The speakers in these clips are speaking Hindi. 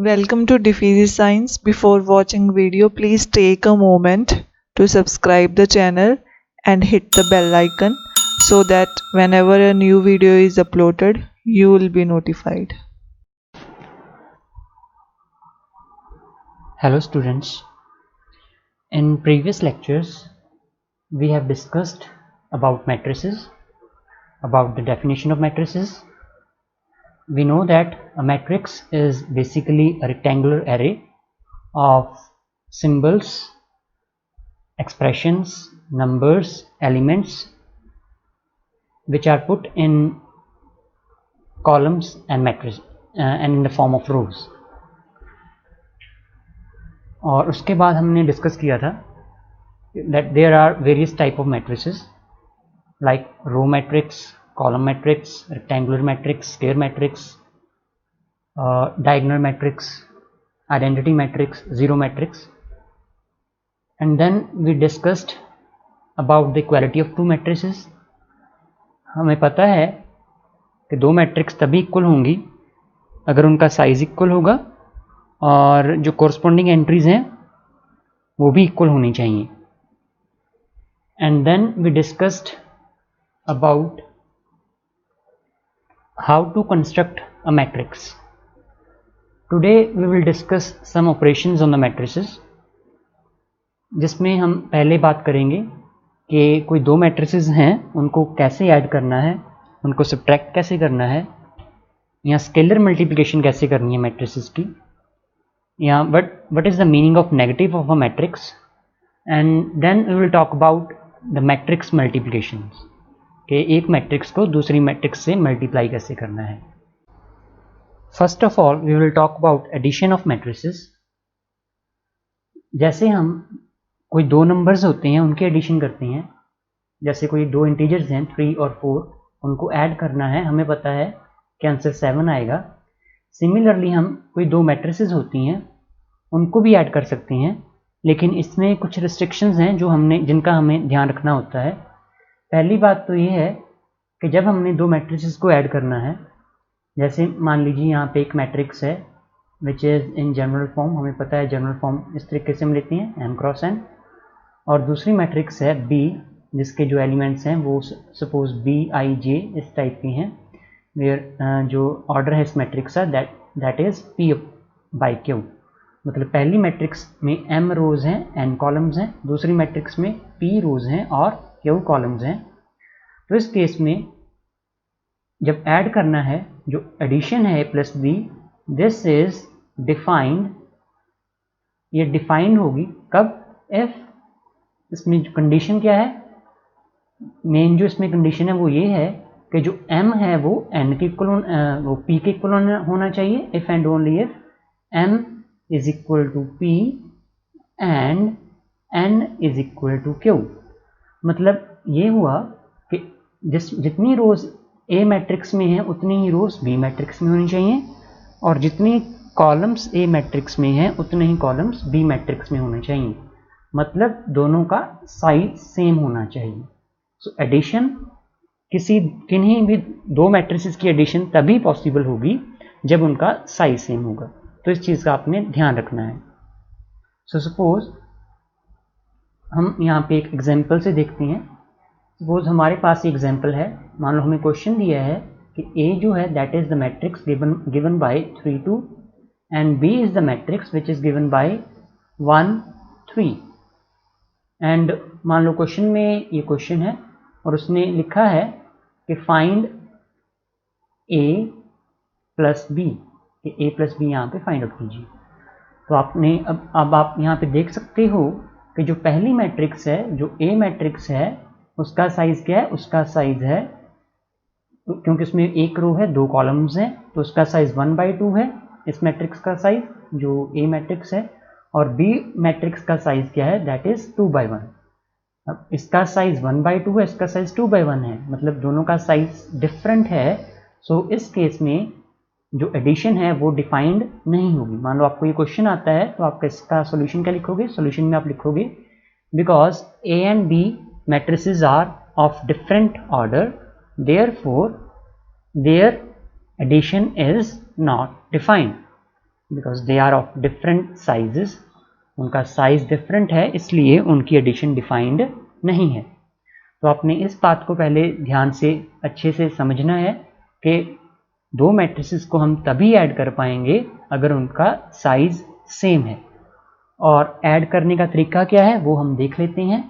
Welcome to Diffeasy Science. Before watching video, please take a moment to subscribe the channel and hit the bell icon so that whenever a new video is uploaded, you will be notified. Hello students, in previous lectures we have discussed about matrices, about the definition of matrices. We know that a matrix is basically a rectangular array of symbols, expressions, numbers, elements which are put in columns and matrices and in the form of rows. और उसके बाद हमने डिस्कस किया था that there are various type of matrices like row matrix, column matrix, rectangular matrix, square matrix, diagonal matrix, identity matrix, zero matrix, and then we discussed about the equality of two matrices. हमें पता है कि दो मैट्रिक्स तभी इक्वल होंगी अगर उनका साइज इक्वल होगा और जो कोरस्पॉन्डिंग एंट्रीज हैं वो भी इक्वल होनी चाहिए. And then we discussed about how to construct a matrix. Today we will discuss some operations on the matrices, जिसमें हम पहले बात करेंगे कि कोई दो मैट्रिसेस हैं उनको कैसे ऐड करना है, उनको सब्ट्रैक्ट कैसे करना है, या स्केलर मल्टीप्लिकेशन कैसे करनी है मैट्रिसेस की, या what is the meaning of negative of a matrix, and then we will talk about the matrix multiplications कि एक मैट्रिक्स को दूसरी मैट्रिक्स से मल्टीप्लाई कैसे करना है. First of all we will talk about addition of matrices. जैसे हम कोई दो नंबर्स होते हैं उनके एडिशन करते हैं, जैसे कोई दो इंटीजर्स हैं 3 और 4, उनको ऐड करना है, हमें पता है कि आंसर 7 आएगा. सिमिलरली हम कोई दो मैट्रिसेस होती हैं उनको भी ऐड कर सकते हैं, लेकिन इसमें कुछ रिस्ट्रिक्शंस हैं जिनका हमें ध्यान रखना होता है. पहली बात तो ये है कि जब हमने दो मैट्रिसेस को ऐड करना है, जैसे मान लीजिए यहाँ पे एक मैट्रिक्स है which is in general form, हमें पता है जनरल फॉर्म इस तरीके से हम लेते हैं m क्रॉस n, और दूसरी मैट्रिक्स है b जिसके जो एलिमेंट्स हैं वो सपोज b i j इस टाइप के हैं, वेयर जो ऑर्डर है इस मैट्रिक्स का that is p by q. मतलब पहली मैट्रिक्स में m रोज हैं n कॉलम्स हैं, दूसरी मैट्रिक्स में p रोज हैं और q कॉलम्स हैं. तो इस केस में जब ऐड करना है, जो एडिशन है a plus B, this is defined, ये डिफाइंड होगी कब, इफ इसमें जो कंडीशन क्या है, मेन जो इसमें कंडीशन है वो ये है कि जो m है वो n के इक्वल वो p के इक्वल होना चाहिए, if and only if m is equal to p and n is equal to q. मतलब ये हुआ कि जितनी रोज ए मैट्रिक्स में है उतनी ही रोज बी मैट्रिक्स में होनी चाहिए, और जितनी कॉलम्स ए मैट्रिक्स में हैं उतने ही कॉलम्स बी मैट्रिक्स में होने चाहिए. मतलब दोनों का साइज सेम होना चाहिए. सो एडिशन किन्हीं भी दो मैट्रिसेस की एडिशन तभी पॉसिबल होगी जब उनका साइज सेम होगा. तो इस चीज़ का आपने ध्यान रखना है. सो सपोज हम यहाँ पे एक एग्जाम्पल से देखते हैं. सपोज हमारे पास ये एग्जाम्पल है, मान लो हमें क्वेश्चन दिया है कि A जो है that is the matrix given by 3 2 and B is the matrix which is given by 1 3. And मान लो क्वेश्चन में ये क्वेश्चन है और उसने लिखा है कि फाइंड A प्लस B, कि A प्लस B यहाँ पे फाइंड आउट कीजिए. तो आपने अब आप यहाँ पे देख सकते हो कि जो पहली मैट्रिक्स है, जो A मैट्रिक्स है, उसका साइज क्या है, उसका साइज है, क्योंकि उसमें एक रो है दो कॉलम्स हैं तो उसका साइज 1/2 है इस मैट्रिक्स का साइज जो A मैट्रिक्स है, और B मैट्रिक्स का साइज क्या है, दैट इज 2/1. अब इसका साइज 1/2 है, इसका साइज 2/1 है, मतलब दोनों का साइज डिफरेंट है. सो इस केस में जो एडिशन है वो डिफाइंड नहीं होगी. मान लो आपको ये क्वेश्चन आता है तो आप इसका सॉल्यूशन क्या लिखोगे, सॉल्यूशन में आप लिखोगे because A and B matrices are of different order, therefore their addition is not defined. Because they are of different sizes, उनका साइज डिफरेंट है इसलिए उनकी एडिशन डिफाइंड नहीं है। तो आपने इस बात को पहले ध्यान से अच्छे से समझना है कि दो मैट्रिसेस को हम तभी ऐड कर पाएंगे अगर उनका साइज सेम है। और ऐड करने का तरीका क्या है वो हम देख लेते हैं।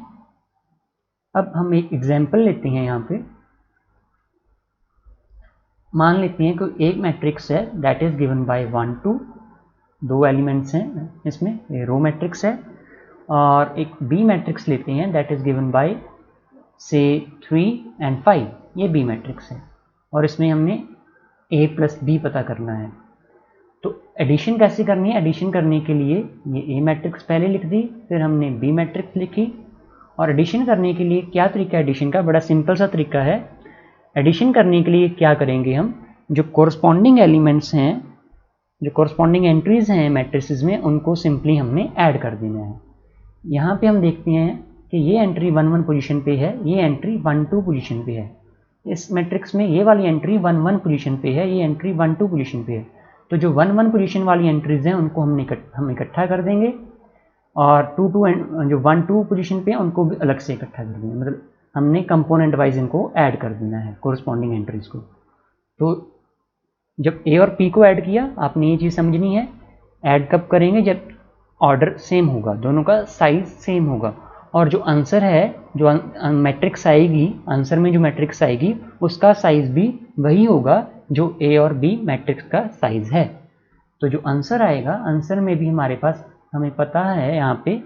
अब हम एक एग्जाम्पल लेते हैं। यहाँ पे मान लेते हैं कि एक मैट्रिक्स है दैट इज गिवन बाय 1 2, दो एलिमेंट्स हैं इसमें, ये रो मैट्रिक्स है। और एक बी मैट्रिक्स लेते हैं दैट इज गिवन बाय से 3 and 5, ये बी मैट्रिक्स है। और इसमें हमने a प्लस बी पता करना है। तो एडिशन कैसे करनी है? एडिशन करने के लिए ये ए मैट्रिक्स पहले लिख दी, फिर हमने बी मैट्रिक्स लिखी। और एडिशन करने के लिए क्या तरीका है एडिशन का? बड़ा सिंपल सा तरीका है। एडिशन करने के लिए क्या करेंगे हम, जो कोरस्पॉन्डिंग एलिमेंट्स हैं, जो कोरस्पॉन्डिंग एंट्रीज हैं मैट्रिसेस में, उनको सिंपली हमने ऐड कर देना है। यहाँ पे हम देखते हैं कि ये एंट्री 1 1 पोजीशन पे है, ये एंट्री 1 2 पोजीशन पे है। इस मैट्रिक्स में ये वाली एंट्री 1 1 पोजीशन पे है, ये एंट्री 1 2 पोजीशन पे है। तो जो 1 1 पोजीशन वाली एंट्रीज हैं उनको हम इकट्ठा कर देंगे, और 2 2 जो 1 2 पोजीशन पे है उनको भी अलग से इकट्ठा कर देंगे। मतलब हमने कंपोनेंट वाइज इनको ऐड कर देना है कोरस्पॉन्डिंग एंट्रीज को। तो जब ए और पी को ऐड किया, आपने ये चीज़ समझनी है, ऐड कब करेंगे? जब ऑर्डर सेम होगा, दोनों का साइज सेम होगा। और जो आंसर है, जो मैट्रिक्स आएगी, आंसर में जो मैट्रिक्स आएगी उसका साइज भी वही होगा जो ए और बी मैट्रिक्स का साइज है। तो जो आंसर आएगा, आंसर में भी हमारे पास, हमें पता है यहाँ पे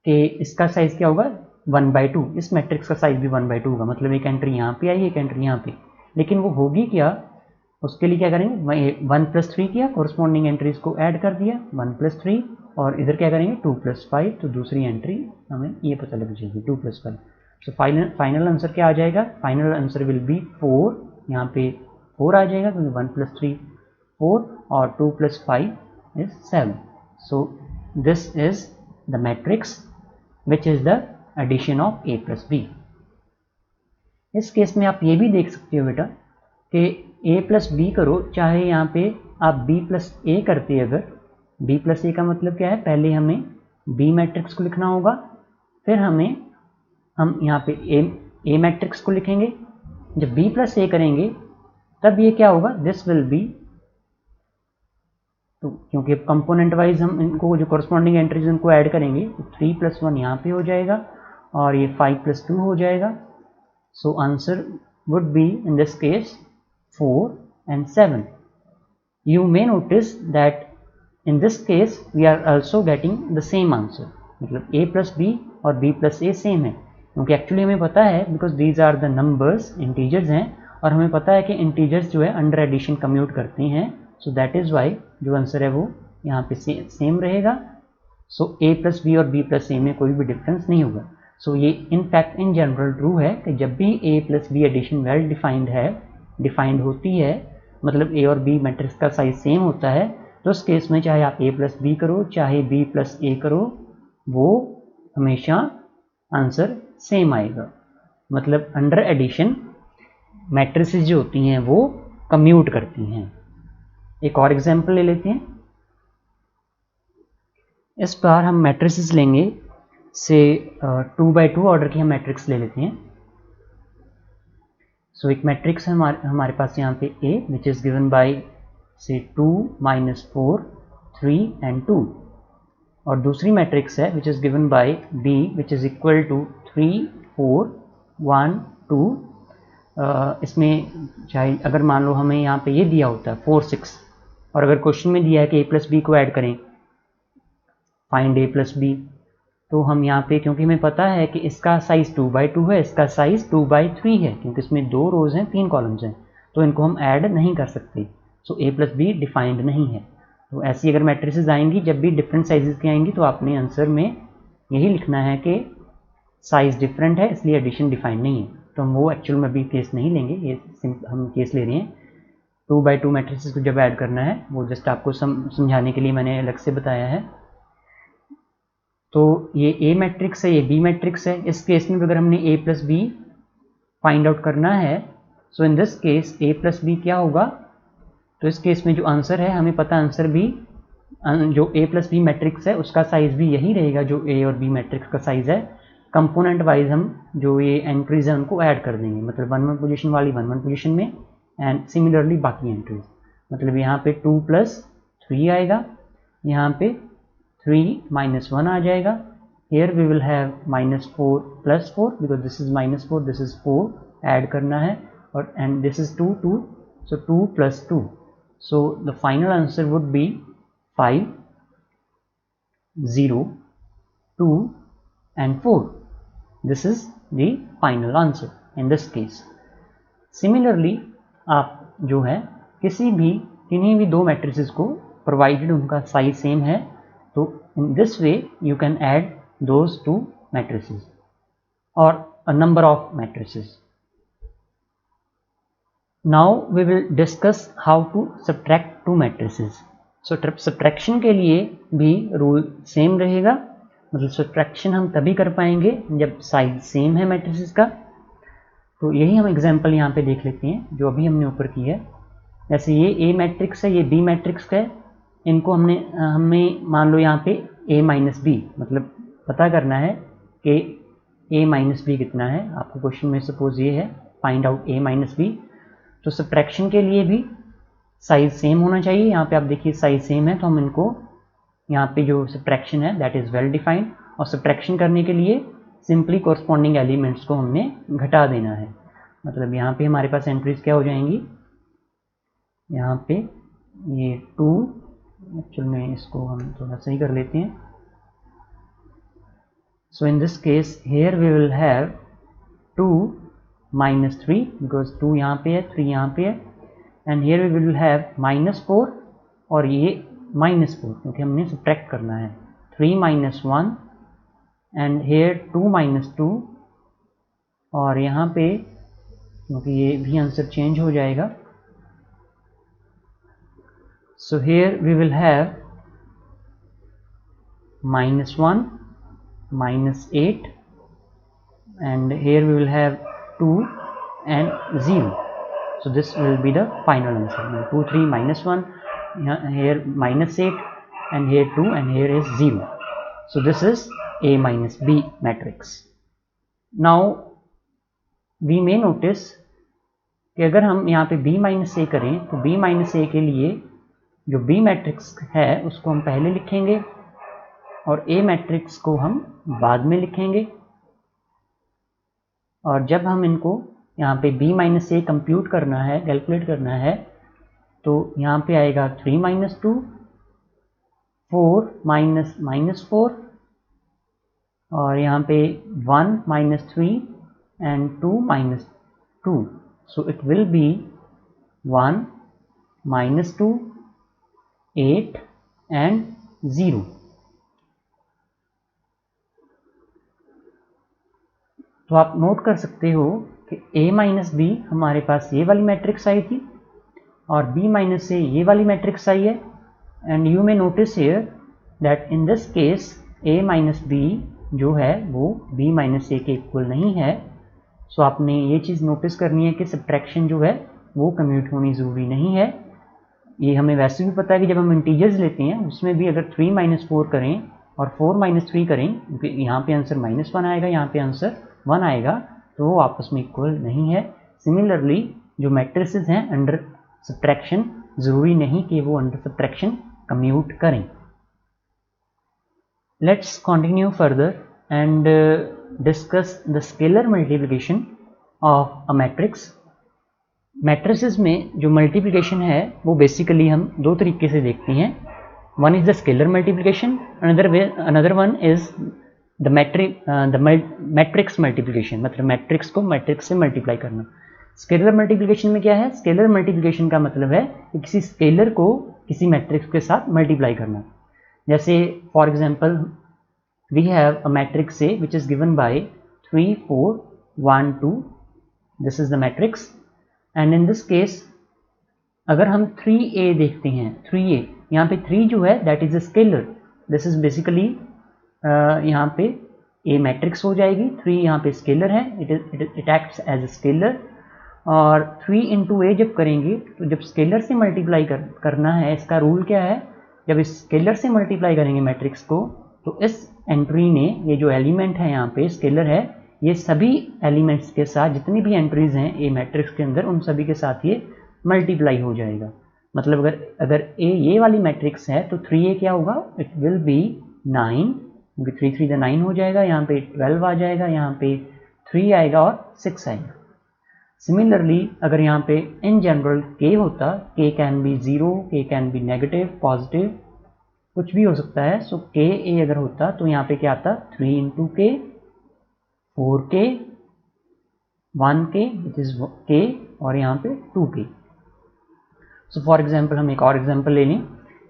कि इसका साइज क्या होगा, 1/2। इस मैट्रिक्स का साइज भी 1/2 होगा। मतलब एक एंट्री यहाँ पे आई, एक एंट्री यहाँ पे। लेकिन वो होगी क्या, उसके लिए क्या करेंगे, 1 + 3 किया, कोरस्पॉन्डिंग एंट्रीज को ऐड कर दिया, 1 + 3। और इधर क्या करेंगे, 2 + 5। तो दूसरी एंट्री हमें ये पता लग जाएगी, 2 + 5। तो फाइनल आंसर क्या आ जाएगा? Final answer will be 4। यहाँ पे 4 आ जाएगा क्योंकि 1 + 3 4 और 2 + 5 is 7। So this is the matrix which is the addition of a + b। इस केस में आप ये भी देख सकते हो बेटा कि a + b करो, चाहे यहाँ पे आप b + a करते, अगर b + a का मतलब क्या है, पहले हमें b मैट्रिक्स को लिखना होगा, फिर हम यहाँ पे a मैट्रिक्स को लिखेंगे। जब b + a करेंगे तब ये क्या होगा, दिस विल बी, तो क्योंकि अब कंपोनेंट वाइज हम इनको जो कोरस्पॉन्डिंग एंट्रीज उनको ऐड करेंगे, तो 3 + 1 यहाँ पे हो जाएगा और ये 5 + 2 हो जाएगा। So answer would be in this case 4 and 7. You may notice that in this case we are also getting the same answer, मतलब a + b और b + a सेम है, क्योंकि एक्चुअली हमें पता है, because these are the numbers, integers हैं, और हमें पता है कि इंटीजर्स जो है अंडर एडिशन कम्यूट करते हैं। सो दैट इज़ वाई जो आंसर है वो यहाँ पे सेम रहेगा। सो a + b और b + a में कोई भी डिफरेंस नहीं होगा। सो ये in fact in general true है कि जब भी a + b addition well defined होती है, मतलब a और b मैट्रिक्स का साइज सेम होता है, तो उस केस में चाहे आप a + b करो, चाहे b + a करो, वो हमेशा आंसर सेम आएगा। मतलब अंडर एडिशन मैट्रिसेस जो होती हैं वो कम्यूट करती हैं। एक और एग्जांपल ले लेते हैं। इस बार हम मैट्रिसेस लेंगे से 2/2 ऑर्डर की हम मैट्रिक्स ले लेते हैं। सो एक मैट्रिक्स है हमारे पास यहाँ पे A which is given bye से 2 - 4 3 and 2, और दूसरी मैट्रिक्स है which is given by B which is equal to 3 4 1 2। इसमें चाहे अगर मान लो हमें यहाँ पे ये दिया होता है 4 6, और अगर क्वेश्चन में दिया है कि a + b को ऐड करें, फाइंड a + b, तो हम यहाँ पे, क्योंकि हमें पता है कि इसका साइज 2/2 है, इसका साइज 2/3 है, क्योंकि इसमें 2 रोज हैं 3 कॉलम्स हैं, तो इनको हम ऐड नहीं कर सकते। सो a + b डिफाइंड नहीं है। तो ऐसी अगर मैट्रिसेस आएंगी, जब भी डिफरेंट साइजेस की आएंगी, तो आपने आंसर में यही लिखना है कि साइज डिफरेंट है इसलिए एडिशन डिफाइंड नहीं है। तो हम वो एक्चुअल में अभी केस नहीं लेंगे, ये हम केस ले रहे हैं 2/2 मैट्रिसेस को जब ऐड करना है, वो जस्ट आपको समझाने के लिए मैंने अलग से बताया है। तो ये A मैट्रिक्स है, ये B मैट्रिक्स है। इस केस में अगर हमने A + B फाइंड आउट करना है, so in this case A + B क्या होगा, तो इस केस में जो आंसर है हमें पता आंसर भी जो ए प्लस बी मैट्रिक्स है उसका साइज़ भी यही रहेगा जो ए और बी मैट्रिक्स का साइज़ है। कंपोनेंट वाइज हम जो ये एंट्रीज हैं उनको ऐड कर देंगे, मतलब 1 1 पोजीशन वाली 1 1 पोजीशन में एंड सिमिलरली बाकी एंट्रीज। मतलब यहाँ पे 2 + 3 आएगा, यहाँ पे 3 - 1 आ जाएगा। Here we will have -4 + 4 because this is -4, this is 4 add करना है, और and this is 2 2, so 2 + 2, so the final answer would be 5 0 2 and 4. This is the final answer in this case. Similarly आप जो है किन्हीं भी दो मैट्रिसेस को प्रोवाइडेड उनका साइज सेम है, तो in this way you can add those two matrices or a number of matrices. Now we will discuss how to subtract two matrices. So subtraction के लिए भी रूल सेम रहेगा, मतलब subtraction हम तभी कर पाएंगे जब साइज सेम है मैट्रिसेस का। तो यही हम एग्जांपल यहाँ पे देख लेते हैं जो अभी हमने ऊपर की है। जैसे ये ए मैट्रिक्स है, ये बी मैट्रिक्स का है, इनको हमें मान लो यहाँ पे a - b, मतलब पता करना है कि a - b कितना है। आपको क्वेश्चन में सपोज ये है फाइंड आउट a - b, तो सब्ट्रैक्शन के लिए भी साइज सेम होना चाहिए। यहाँ पे आप देखिए साइज सेम है, तो हम इनको यहाँ पे जो सब्ट्रैक्शन है दैट इज़ वेल डिफाइंड, और सब्ट्रैक्शन करने के लिए सिंपली कोरस्पॉन्डिंग एलिमेंट्स को हमने घटा देना है। मतलब यहाँ पे हमारे पास एंट्रीज क्या हो जाएंगी, यहाँ पे ये 2, एक्चुअल में इसको हम थोड़ा सही कर लेते हैं। So in this case here we will have 2 - 3 because 2 यहाँ पे है, 3 यहाँ पे है, and here we will have -4 और ये -4 क्योंकि हमने सब्ट्रैक्ट करना है। 3 - 1 and here 2 - 2, और यहाँ पे क्योंकि ये भी आंसर चेंज हो जाएगा, so here we will have -1 -8 and here we will have 2 and 0, so this will be the final answer. 2 3 -1, here -8 and here 2 and here is 0, so this is a - b matrix. Now we may notice कि अगर हम यहाँ पे b - a करें तो b - a के लिए जो b मैट्रिक्स है उसको हम पहले लिखेंगे और a मैट्रिक्स को हम बाद में लिखेंगे, और जब हम इनको यहाँ पे b - a कंप्यूट करना है, कैलकुलेट करना है, तो यहाँ पे आएगा 3 - 2, 4 - -4, और यहाँ पे 1 - 3 and 2 - 2, so it will be 1 - 2 8 and 0. तो आप नोट कर सकते हो कि a - b हमारे पास ये वाली मैट्रिक्स आई थी और b - a ये वाली मैट्रिक्स आई है, and you may notice here that in this case a - b जो है वो b - a के इक्वल नहीं है। सो आपने ये चीज़ नोटिस करनी है कि सब्ट्रैक्शन जो है वो कम्यूट होनी ज़रूरी नहीं है। ये हमें वैसे भी पता है कि जब हम इंटीजर्स लेते हैं उसमें भी अगर 3 - 4 करें और 4 - 3 करें, क्योंकि यहाँ पे आंसर -1 आएगा, यहाँ पे आंसर 1 आएगा, तो वो आपस में इक्वल नहीं है। सिमिलरली जो मैट्रिसेस हैं अंडर सब्ट्रैक्शन ज़रूरी नहीं कि वो अंडर सब्ट्रैक्शन कम्यूट करें। Let's continue further and discuss the scalar multiplication of a matrix. Matrices में जो मल्टीप्लिकेशन है वो बेसिकली हम दो तरीके से देखते हैं। One is the scalar multiplication, another one is the matrix multiplication, मतलब मैट्रिक्स को मैट्रिक्स से मल्टीप्लाई करना। स्केलर मल्टीप्लिकेशन में क्या है, स्केलर मल्टीप्लिकेशन का मतलब है कि किसी स्केलर को किसी मैट्रिक्स के साथ मल्टीप्लाई करना। जैसे for example we have a matrix A which is given by 3 4 1 2, this is the matrix, and in this case अगर हम 3a देखते हैं, 3a यहाँ पे 3 जो है that is a scalar, this is basically यहाँ पे a मैट्रिक्स हो जाएगी, 3 यहाँ पे स्केलर है, it acts as a scalar, और 3 इंटू ए जब करेंगे तो जब स्केलर से मल्टीप्लाई करना है, इसका रूल क्या है, जब इस स्केलर से मल्टीप्लाई करेंगे मैट्रिक्स को तो इस एंट्री ने, ये जो एलिमेंट है यहाँ पे स्केलर है, ये सभी एलिमेंट्स के साथ जितनी भी एंट्रीज हैं ए मैट्रिक्स के अंदर उन सभी के साथ ये मल्टीप्लाई हो जाएगा। मतलब अगर ए ये वाली मैट्रिक्स है तो 3a क्या होगा, इट विल बी 9, क्योंकि 3 3 9 हो जाएगा, यहाँ पे 12 आ जाएगा, यहाँ पे 3 आएगा और 6 आएगा। सिमिलरली अगर यहाँ पे इन जनरल k होता, k can be 0, k can be negative, positive, कुछ भी हो सकता है। सो k a अगर होता तो यहाँ पे क्या आता, 3 into k, 4k, 1k which is k और यहाँ पे 2k। सो फॉर एग्जाम्पल हम एक और एग्जाम्पल ले लें,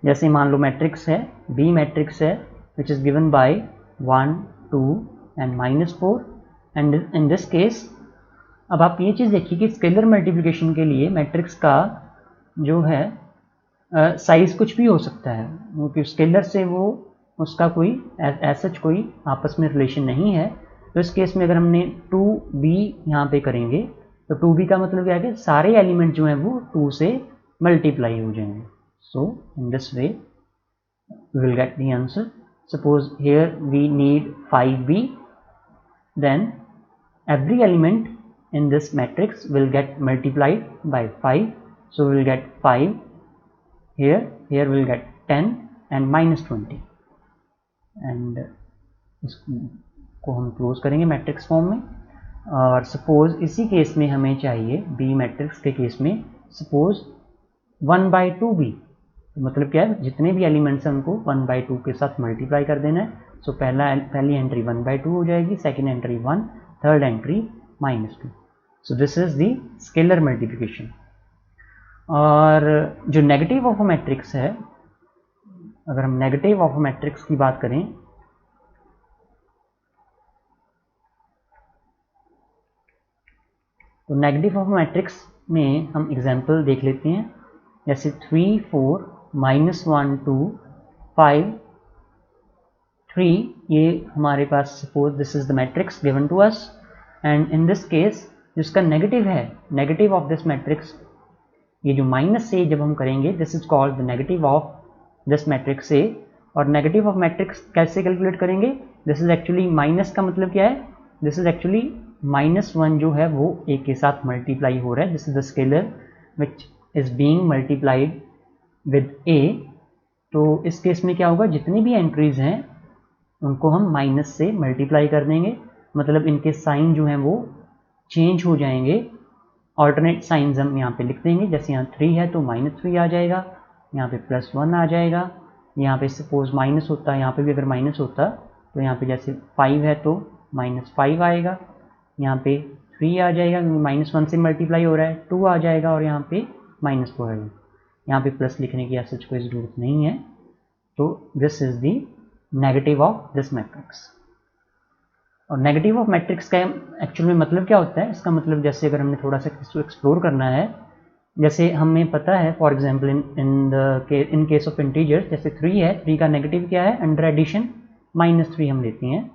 जैसे मान लो मैट्रिक्स है, B मैट्रिक्स है which is given by 1 2 and -4 and in this case अब आप ये चीज़ देखिए कि स्केलर मल्टीप्लिकेशन के लिए मैट्रिक्स का जो है साइज़ कुछ भी हो सकता है, क्योंकि स्केलर से वो उसका कोई सच कोई आपस में रिलेशन नहीं है। तो इस केस में अगर हमने 2b यहाँ पे करेंगे तो 2b का मतलब क्या है कि सारे एलिमेंट जो हैं वो 2 से मल्टीप्लाई हो जाएंगे। So in this way we will get the answer. Suppose here we need 5b, then every element in this matrix will get multiplied by 5, so we will get 5 here, here we will get 10 and -20 and इसको हम क्लोज करेंगे मैट्रिक्स फॉर्म में। और सपोज इसी केस में हमें चाहिए बी मैट्रिक्स के केस में सपोज 1/2b, मतलब क्या है, जितने भी एलिमेंट्स हैं उनको 1/2 के साथ मल्टीप्लाई कर देना है। सो पहली एंट्री 1/2 हो जाएगी, second entry 1, third entry -2। So this is the scalar multiplication. और जो नेगेटिव ऑफ अ मैट्रिक्स है, अगर हम नेगेटिव ऑफ अ मैट्रिक्स की बात करें तो नेगेटिव ऑफ अ मैट्रिक्स में हम एग्जांपल देख लेते हैं, जैसे 3 4 -1 2 5 3, ये हमारे पास suppose this is the matrix given to us and in this case जिसका नेगेटिव है, नेगेटिव ऑफ दिस मैट्रिक्स, ये जो माइनस से जब हम करेंगे this is called the negative of this matrix A. और नेगेटिव ऑफ मैट्रिक्स कैसे कैलकुलेट करेंगे, दिस इज एक्चुअली माइनस का मतलब क्या है, दिस इज एक्चुअली -1 जो है वो ए के साथ मल्टीप्लाई हो रहा है, this is the scalar which is being multiplied with A. तो इस केस में क्या होगा, जितनी भी एंट्रीज हैं उनको हम माइनस से मल्टीप्लाई कर देंगे, मतलब इनके साइन जो हैं वो चेंज हो जाएंगे, ऑल्टरनेट साइंस हम यहाँ पे लिख देंगे। जैसे यहाँ 3 है तो -3 आ जाएगा, यहाँ पे +1 आ जाएगा, यहाँ पे सपोज माइनस होता, यहाँ पे भी अगर माइनस होता तो यहाँ पे जैसे 5 है तो -5 आएगा, यहाँ पे 3 आ जाएगा, -1 से मल्टीप्लाई हो रहा है, 2 आ जाएगा और यहाँ पे -4 आएगा। यहाँ पे प्लस लिखने की ऐसी कोई ज़रूरत नहीं है। तो this is the negative of this matrix. और नेगेटिव ऑफ मैट्रिक्स का एक्चुअल में मतलब क्या होता है, इसका मतलब जैसे अगर हमने थोड़ा सा इसको एक्सप्लोर करना है, जैसे हमें पता है for example in case of integers, जैसे 3 है, 3 का नेगेटिव क्या है, अंडर एडिशन -3 हम लेते हैं,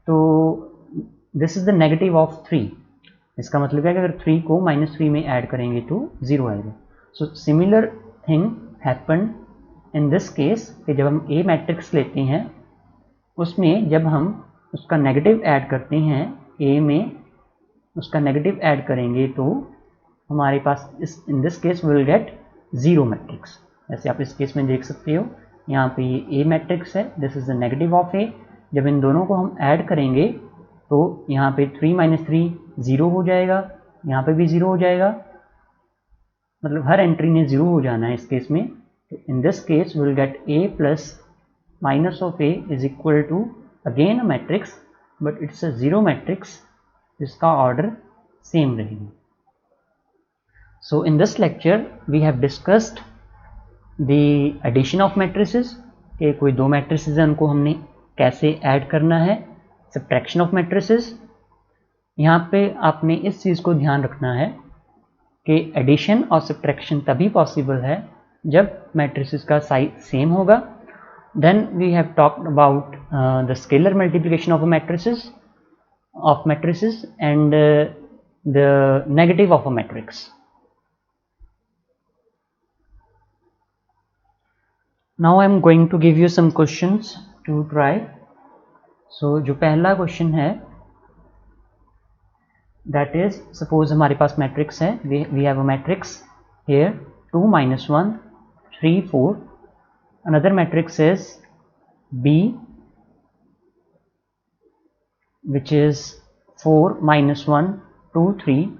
तो this is the negative of 3। इसका मतलब है कि अगर 3 को -3 में ऐड करेंगे तो 0 आएगा। So similar thing happen in this case कि जब हम ए मैट्रिक्स लेते हैं उसमें जब हम उसका नेगेटिव ऐड करते हैं, ए में उसका नेगेटिव ऐड करेंगे तो हमारे पास in this case will get 0 matrix. जैसे आप इस केस में देख सकते हो, यहाँ पे ये ए मैट्रिक्स है, this is the negative of A. जब इन दोनों को हम ऐड करेंगे तो यहाँ पे 3 - 3 0 हो जाएगा, यहाँ पे भी 0 हो जाएगा, मतलब हर एंट्री ने 0 हो जाना है इस केस में। तो in this case will get a plus minus of a is equal to again a matrix, but it's a 0 matrix, जिसका ऑर्डर सेम रहेगा। So in this lecture we have discussed the addition of matrices, कि कोई दो मैट्रिसेस हैं उनको हमने कैसे ऐड करना है, सब्ट्रैक्शन ऑफ मैट्रिसेस। यहाँ पे आपने इस चीज़ को ध्यान रखना है कि एडिशन और सब्ट्रैक्शन तभी पॉसिबल है जब मैट्रिसेस का साइज सेम होगा। Then we have talked about the scalar multiplication of matrices and the negative of a matrix. Now I am going to give you some questions to try. So जो पहला क्वेश्चन है that is, suppose हमारे पास मैट्रिक्स है, we have a matrix here 2 minus 1 3 4. Another matrix is B, which is 4 minus 1 2 3,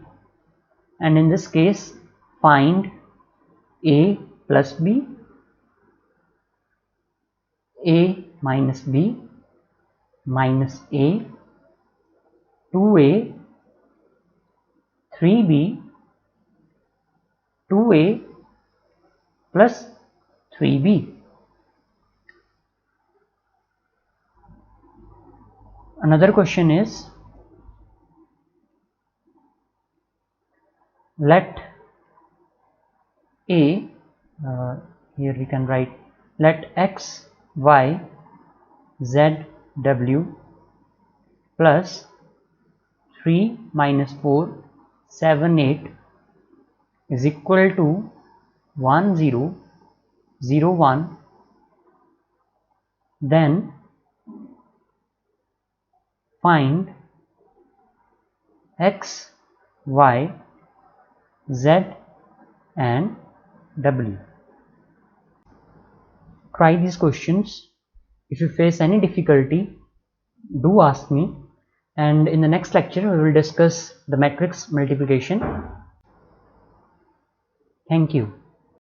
and in this case find A plus B, A minus B minus A, 2A 3B 2A plus 3B. Another question is, let A, here we can write, let X Y Z W plus 3 minus 4 7 8 is equal to 1 0 0 1. Then find X Y Z and W. Try these questions. If you face any difficulty, do ask me, and in the next lecture we will discuss the matrix multiplication. Thank you.